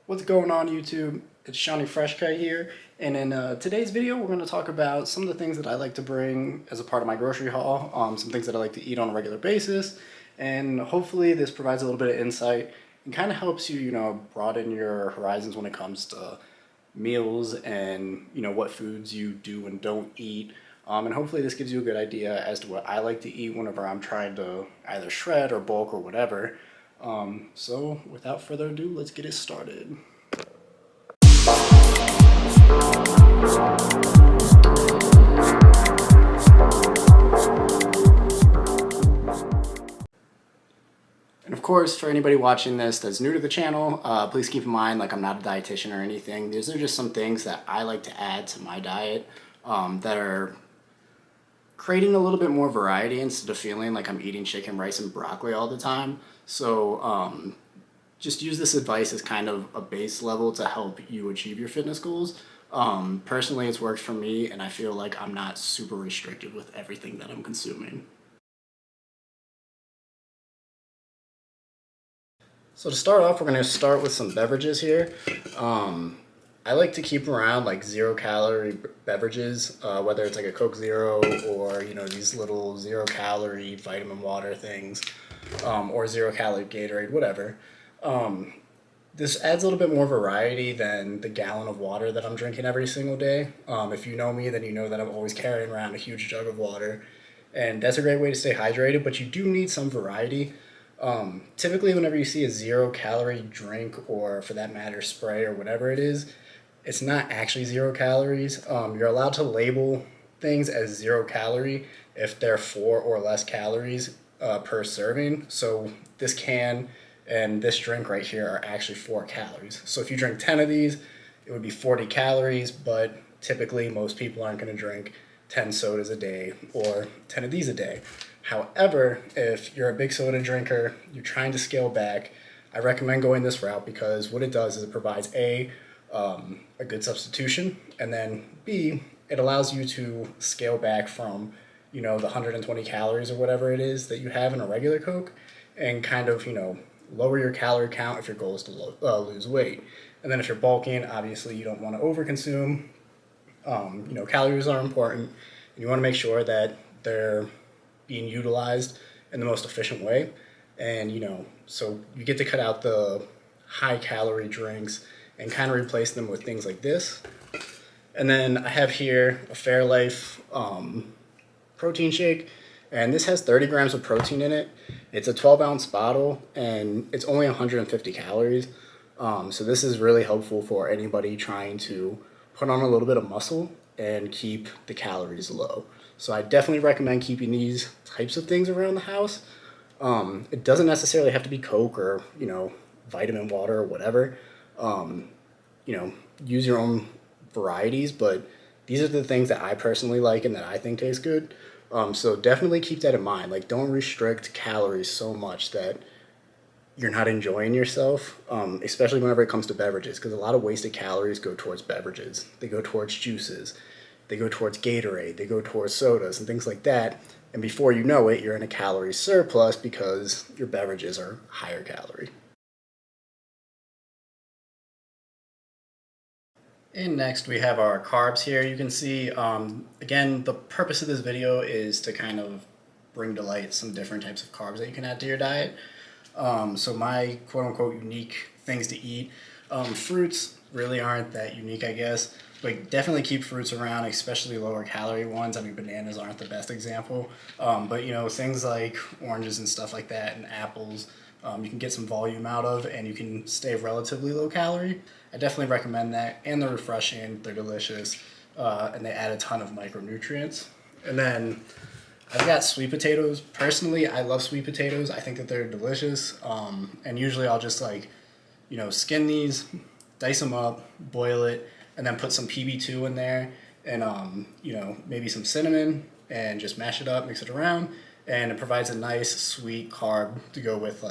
What's going on YouTube? It's Shawnee Freshcut here, and in today's video we're going to talk about some of the things that I like to bring as a part of my grocery haul, some things that I like to eat on a regular basis, and hopefully this provides a little bit of insight and kind of helps you, broaden your horizons when it comes to meals and, what foods you do and don't eat. And hopefully this gives you a good idea as to what I like to eat whenever I'm trying to either shred or bulk or whatever. So without further ado, let's get it started. And of course, for anybody watching this that's new to the channel, please keep in mind, I'm not a dietitian or anything. These are just some things that I like to add to my diet that are creating a little bit more variety instead of feeling like I'm eating chicken, rice, and broccoli all the time. So just use this advice as kind of a base level to help you achieve your fitness goals. Personally, it's worked for me, and I feel like I'm not super restricted with everything that I'm consuming. So to start off, we're going to start with some beverages here. I like to keep around 0-calorie beverages, whether it's a Coke Zero or these little 0-calorie vitamin water things, or 0-calorie Gatorade, whatever. This adds a little bit more variety than the gallon of water that I'm drinking every single day. If you know me, then you know that I'm always carrying around a huge jug of water, and that's a great way to stay hydrated, but you do need some variety. Typically, whenever you see a 0-calorie drink, or for that matter, spray or whatever it is, it's not actually 0 calories. You're allowed to label things as 0 calorie if they're 4 or less calories per serving. So this can and this drink right here are actually 4 calories. So if you drink 10 of these, it would be 40 calories, but typically most people aren't going to drink 10 sodas a day or 10 of these a day. However, if you're a big soda drinker, you're trying to scale back, I recommend going this route because what it does is it provides a good substitution, and then B, it allows you to scale back from, the 120 calories or whatever it is that you have in a regular Coke, and kind of, lower your calorie count if your goal is to lose weight. And then if you're bulking, obviously you don't want to overconsume. Calories are important, and you want to make sure that they're being utilized in the most efficient way. And, so you get to cut out the high calorie drinks and kind of replace them with things like this. And then I have here a Fairlife protein shake, and this has 30 grams of protein in it. It's a 12-ounce bottle, and it's only 150 calories. So this is really helpful for anybody trying to put on a little bit of muscle and keep the calories low. So I definitely recommend keeping these types of things around the house. It doesn't necessarily have to be Coke or, vitamin water or whatever. Use your own varieties, but these are the things that I personally like and that I think taste good. So definitely keep that in mind. Don't restrict calories so much that you're not enjoying yourself, especially whenever it comes to beverages, because a lot of wasted calories go towards beverages. They go towards juices. They go towards Gatorade. They go towards sodas and things like that. And before you know it, you're in a calorie surplus because your beverages are higher calorie. And next we have our carbs here. You can see, again, the purpose of this video is to kind of bring to light some different types of carbs that you can add to your diet. So my quote-unquote unique things to eat, fruits really aren't that unique, I guess, but definitely keep fruits around, especially lower calorie ones. I mean, bananas aren't the best example, but things like oranges and stuff like that, and apples, you can get some volume out of, and you can stay relatively low calorie. I definitely recommend that, and they're refreshing, they're delicious, and they add a ton of micronutrients. And then I've got sweet potatoes. Personally, I love sweet potatoes. I think that they're delicious, and usually I'll just skin these, dice them up, boil it, and then put some PB2 in there, and maybe some cinnamon, and just mash it up, mix it around, and it provides a nice sweet carb to go with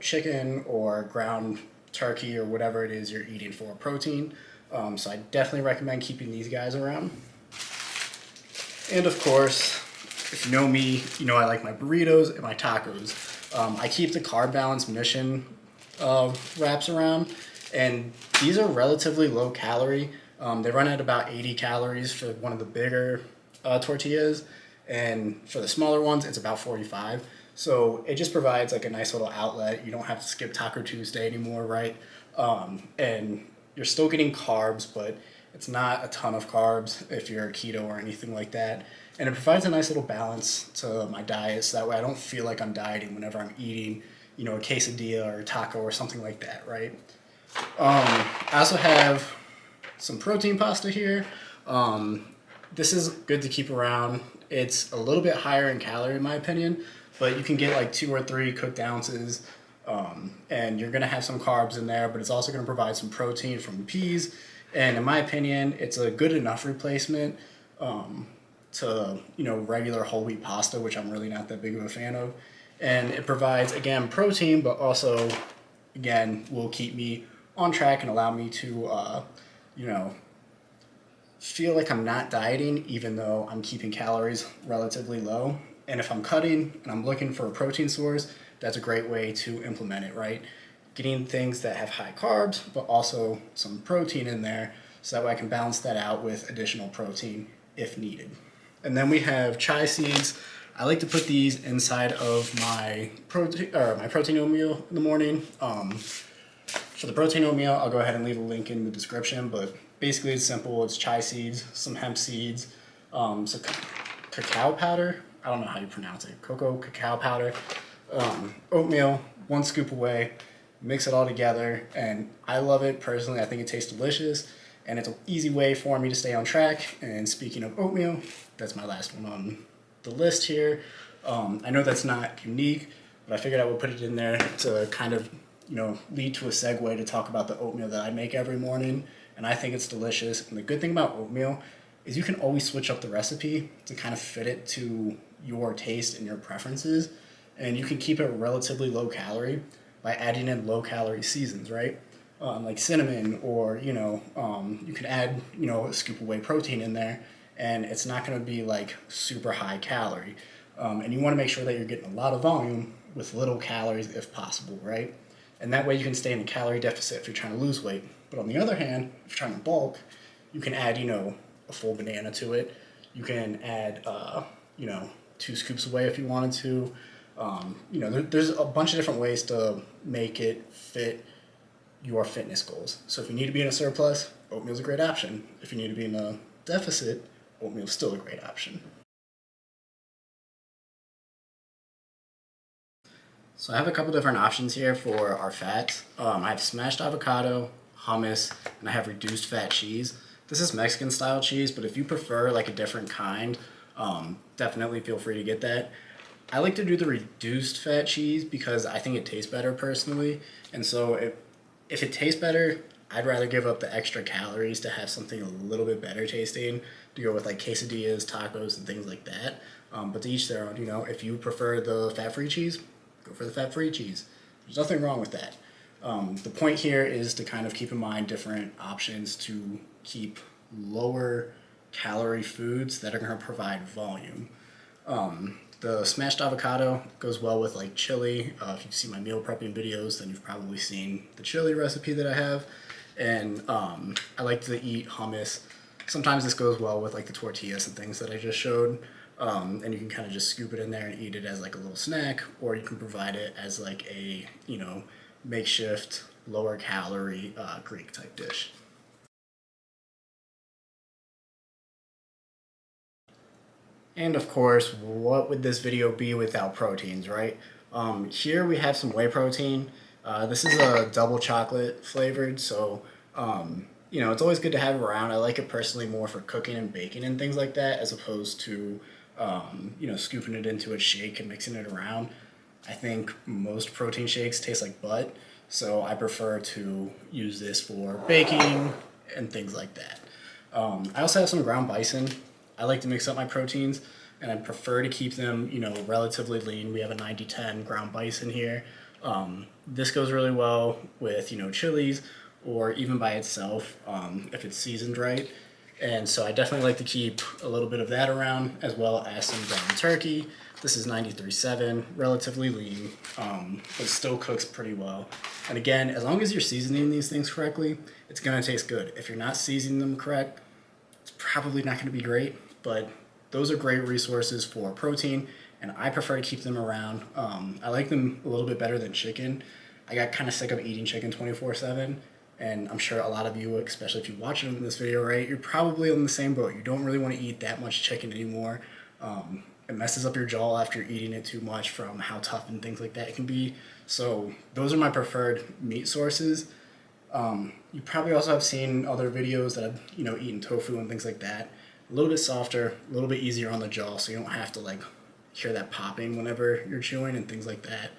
chicken or ground turkey or whatever it is you're eating for protein. So I definitely recommend keeping these guys around. And of course, if you know me, you know I like my burritos and my tacos. I keep the Carb Balance Mission wraps around, And these are relatively low calorie. They run at about 80 calories for one of the bigger tortillas, and for the smaller ones, it's about 45. So it just provides like a nice little outlet. You don't have to skip Taco Tuesday anymore, right? And you're still getting carbs, but it's not a ton of carbs if you're a keto or anything like that. And it provides a nice little balance to my diet, so that way I don't feel like I'm dieting whenever I'm eating, a quesadilla or a taco or something like that, right? I also have some protein pasta here. This is good to keep around. It's a little bit higher in calorie in my opinion, but you can get like 2 or 3 cooked ounces, and you're gonna have some carbs in there, but it's also gonna provide some protein from peas. And in my opinion, it's a good enough replacement to regular whole wheat pasta, which I'm really not that big of a fan of. And it provides again protein, but also again will keep me on track and allow me to you know feel like I'm not dieting, even though I'm keeping calories relatively low. And if I'm cutting and I'm looking for a protein source, that's a great way to implement it, right? Getting things that have high carbs, but also some protein in there, so that way I can balance that out with additional protein if needed. And then we have chia seeds. I like to put these inside of my protein oatmeal in the morning. For the protein oatmeal, I'll go ahead and leave a link in the description, but basically it's simple. It's chia seeds, some hemp seeds, some cacao powder. I don't know how you pronounce it. Cocoa cacao powder, oatmeal, 1 scoop away, mix it all together, and I love it personally. I think it tastes delicious, and it's an easy way for me to stay on track. And speaking of oatmeal, that's my last one on the list here. I know that's not unique, but I figured I would put it in there to kind of lead to a segue to talk about the oatmeal that I make every morning, and I think it's delicious. And the good thing about oatmeal is you can always switch up the recipe to kind of fit it to your taste and your preferences, and you can keep it relatively low calorie by adding in low calorie seasons, right? Like cinnamon, or you can add a scoop of whey protein in there, and it's not going to be like super high calorie. And you want to make sure that you're getting a lot of volume with little calories if possible, right? And that way you can stay in a calorie deficit if you're trying to lose weight. But on the other hand, if you're trying to bulk, you can add, a full banana to it. You can add, 2 scoops of whey if you wanted to. There's a bunch of different ways to make it fit your fitness goals. So if you need to be in a surplus, oatmeal's a great option. If you need to be in a deficit, oatmeal's still a great option. So I have a couple different options here for our fats. I have smashed avocado, hummus, and I have reduced fat cheese. This is Mexican style cheese, but if you prefer like a different kind, definitely feel free to get that. I like to do the reduced fat cheese because I think it tastes better personally. And so if it tastes better, I'd rather give up the extra calories to have something a little bit better tasting, to go with like quesadillas, tacos, and things like that. But to each their own, if you prefer the fat-free cheese, go for the fat-free cheese. There's nothing wrong with that. The point here is to kind of keep in mind different options to keep lower calorie foods that are going to provide volume. The smashed avocado goes well with like chili. If you've seen my meal prepping videos, then you've probably seen the chili recipe that I have. And I like to eat hummus. Sometimes this goes well with like the tortillas and things that I just showed. And you can kind of just scoop it in there and eat it as like a little snack, or you can provide it as like a, makeshift lower calorie Greek type dish. And of course, what would this video be without proteins, right? Here we have some whey protein. This is a double chocolate flavored, so it's always good to have around. I like it personally more for cooking and baking and things like that, as opposed to scooping it into a shake and mixing it around. I think most protein shakes taste like butt, so I prefer to use this for baking and things like that. I also have some ground bison. I like to mix up my proteins, and I prefer to keep them, relatively lean. We have a 90-10 ground bison here. This goes really well with, chilies, or even by itself, if it's seasoned right. And so I definitely like to keep a little bit of that around, as well as some ground turkey. This is 93.7, relatively lean, but still cooks pretty well. And again, as long as you're seasoning these things correctly, it's gonna taste good. If you're not seasoning them correct, it's probably not gonna be great, but those are great resources for protein, and I prefer to keep them around. I like them a little bit better than chicken. I got kind of sick of eating chicken 24/7, and I'm sure a lot of you, especially if you watch this video, right, you're probably on the same boat. You don't really want to eat that much chicken anymore. It messes up your jaw after eating it too much from how tough and things like that it can be. So those are my preferred meat sources. You probably also have seen other videos that I've, eaten tofu and things like that. A little bit softer, a little bit easier on the jaw, so you don't have to like hear that popping whenever you're chewing and things like that.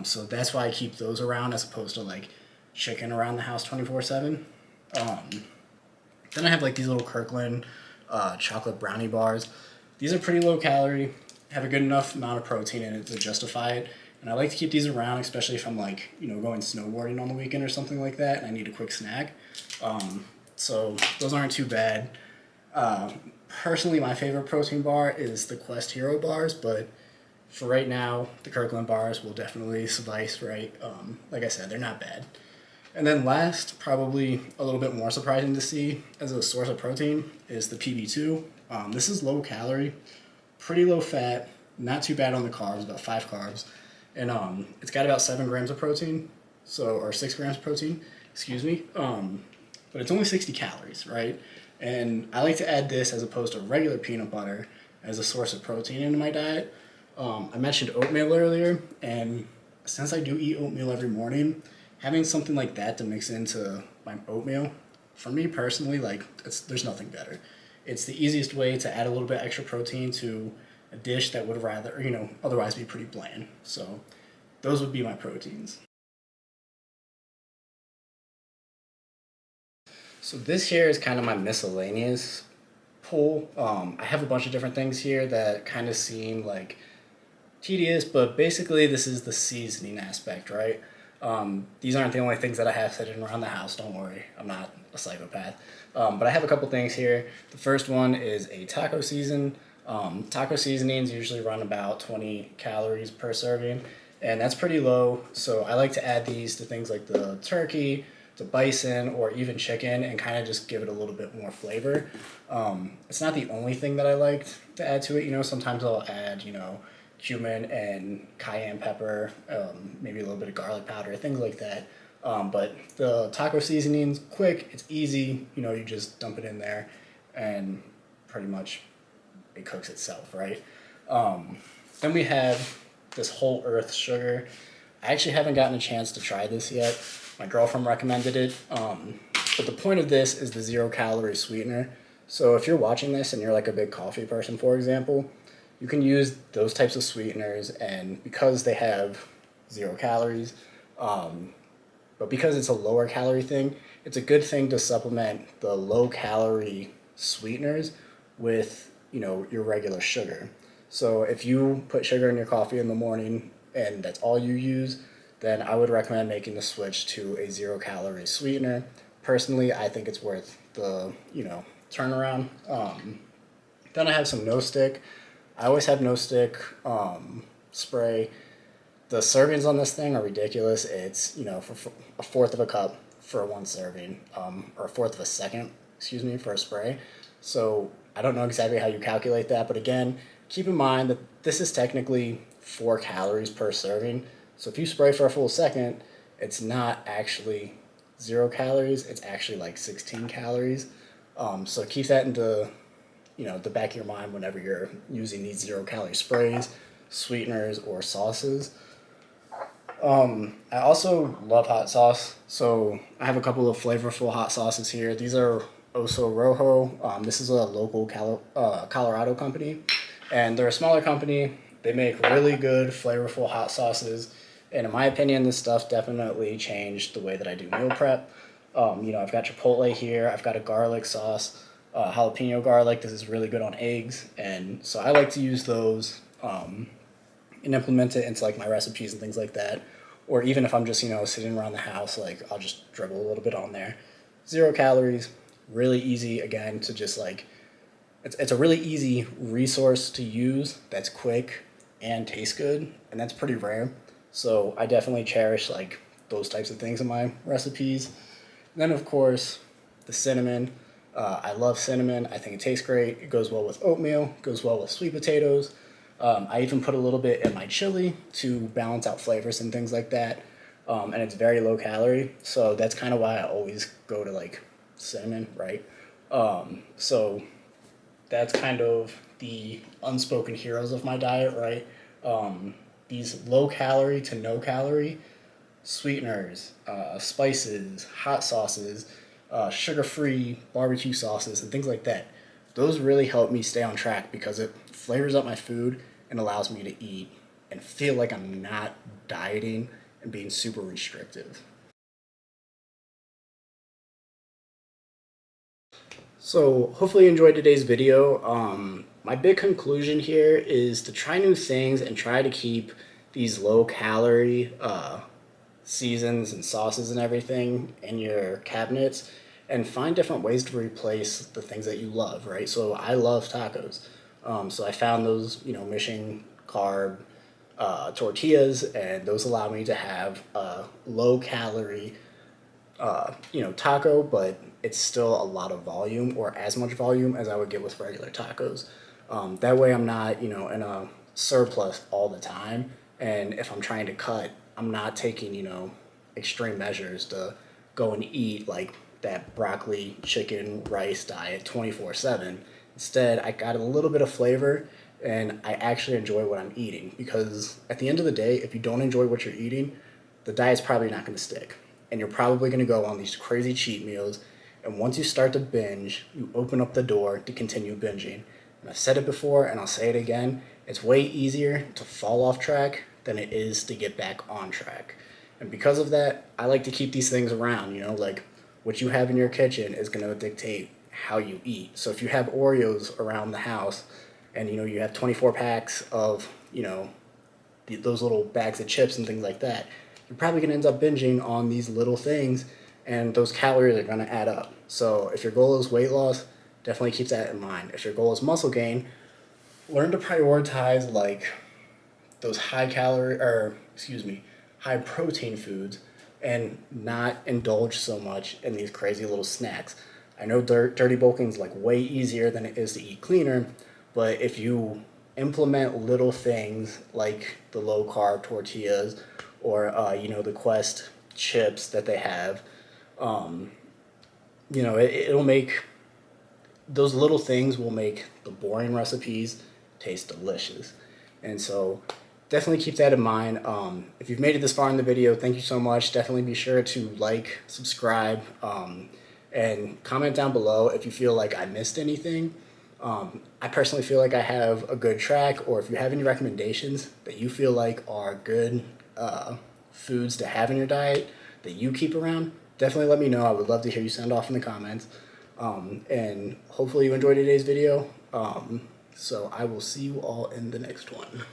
So that's why I keep those around as opposed to like chicken around the house 24/7. Then I have like these little Kirkland chocolate brownie bars. These are pretty low calorie, have a good enough amount of protein in it to justify it. And I like to keep these around, especially if I'm like, going snowboarding on the weekend or something like that and I need a quick snack. So those aren't too bad. Personally, my favorite protein bar is the Quest Hero bars, but for right now, the Kirkland bars will definitely suffice, right? Like I said, they're not bad. And then last, probably a little bit more surprising to see as a source of protein, is the PB2. This is low calorie, pretty low fat, not too bad on the carbs, about 5 carbs. And it's got about 7 grams of protein, or 6 grams of protein, excuse me. But it's only 60 calories, right? And I like to add this as opposed to regular peanut butter as a source of protein into my diet. I mentioned oatmeal earlier, and since I do eat oatmeal every morning, having something like that to mix into my oatmeal, for me personally, there's nothing better. It's the easiest way to add a little bit extra protein to a dish that would otherwise be pretty bland. So those would be my proteins. So this here is kind of my miscellaneous pool. I have a bunch of different things here that kind of seem like tedious, but basically this is the seasoning aspect, right? These aren't the only things that I have sitting around the house, don't worry, I'm not a psychopath. But I have a couple things here. The first one is a taco season. Taco seasonings usually run about 20 calories per serving, and that's pretty low, so I like to add these to things like the turkey, to bison, or even chicken, and kind of just give it a little bit more flavor. It's not the only thing that I like to add to it, sometimes I'll add, cumin and cayenne pepper, maybe a little bit of garlic powder, things like that. But the taco seasoning's quick, it's easy, you just dump it in there and pretty much it cooks itself, right? Then we have this whole earth sugar. I actually haven't gotten a chance to try this yet. My girlfriend recommended it. But the point of this is the 0-calorie sweetener. So if you're watching this and you're like a big coffee person, for example, you can use those types of sweeteners, and because they have 0 calories, but because it's a lower calorie thing, it's a good thing to supplement the low calorie sweeteners with, your regular sugar. So if you put sugar in your coffee in the morning and that's all you use, then I would recommend making the switch to a 0-calorie sweetener. Personally, I think it's worth the, turnaround. Then I have some No Stick. I always have No Stick spray. The servings on this thing are ridiculous. It's, for a fourth of a cup for one serving, or a fourth of a second, for a spray. So I don't know exactly how you calculate that, but again, keep in mind that this is technically 4 calories per serving. So if you spray for a full second, it's not actually 0 calories, it's actually like 16 calories. So keep that into, the back of your mind whenever you're using these 0-calorie sprays, sweeteners, or sauces. I also love hot sauce, so I have a couple of flavorful hot sauces here. These are Oso Rojo. This is a local Colorado company, and they're a smaller company. They make really good, flavorful hot sauces, and in my opinion, this stuff definitely changed the way that I do meal prep. I've got Chipotle here. I've got a garlic sauce, jalapeno garlic. This is really good on eggs, and so I like to use those and implement it into like my recipes and things like that. Or even if I'm just sitting around the house, like I'll just dribble a little bit on there. 0 calories, Really easy, again, to just like, it's a really easy resource to use that's quick and tastes good, and that's pretty rare. So I definitely cherish like those types of things in my recipes. And then, of course, the cinnamon. I love cinnamon. I think it tastes great. It goes well with oatmeal, goes well with sweet potatoes. I even put a little bit in my chili to balance out flavors and things like that. And it's very low calorie, so that's kind of why I always go to like cinnamon, right? So that's kind of the unspoken heroes of my diet, right? These low calorie to no calorie sweeteners, spices, hot sauces, sugar free barbecue sauces, and things like that. Those really help me stay on track because it flavors up my food and allows me to eat and feel like I'm not dieting and being super restrictive. So hopefully you enjoyed today's video. My big conclusion here is to try new things and try to keep these low calorie seasons and sauces and everything in your cabinets and find different ways to replace the things that you love, right? So I love tacos. So I found those, mission carb tortillas, and those allow me to have a low calorie taco, but it's still a lot of volume or as much volume as I would get with regular tacos. That way I'm not, in a surplus all the time. And if I'm trying to cut, I'm not taking, extreme measures to go and eat like that broccoli, chicken, rice diet 24/7. Instead, I got a little bit of flavor and I actually enjoy what I'm eating because at the end of the day, if you don't enjoy what you're eating, the diet's probably not going to stick. And you're probably going to go on these crazy cheat meals. And once you start to binge, you open up the door to continue binging. And I've said it before and I'll say it again, it's way easier to fall off track than it is to get back on track. And because of that, I like to keep these things around, like what you have in your kitchen is going to dictate how you eat. So if you have Oreos around the house and you have 24 packs of, those little bags of chips and things like that, you're probably going to end up binging on these little things and those calories are going to add up. So if your goal is weight loss, definitely keep that in mind. If your goal is muscle gain, learn to prioritize like those high calorie or excuse me, high protein foods and not indulge so much in these crazy little snacks. I know dirty bulking is like way easier than it is to eat cleaner, but if you implement little things like the low carb tortillas or the Quest chips that they have, it'll make those little things will make the boring recipes taste delicious. And so definitely keep that in mind. If you've made it this far in the video, thank you so much. Definitely be sure to like, subscribe, and comment down below if you feel like I missed anything. I personally feel like I have a good track, or if you have any recommendations that you feel like are good foods to have in your diet that you keep around, definitely let me know. I would love to hear you sound off in the comments. And hopefully you enjoyed today's video. So I will see you all in the next one.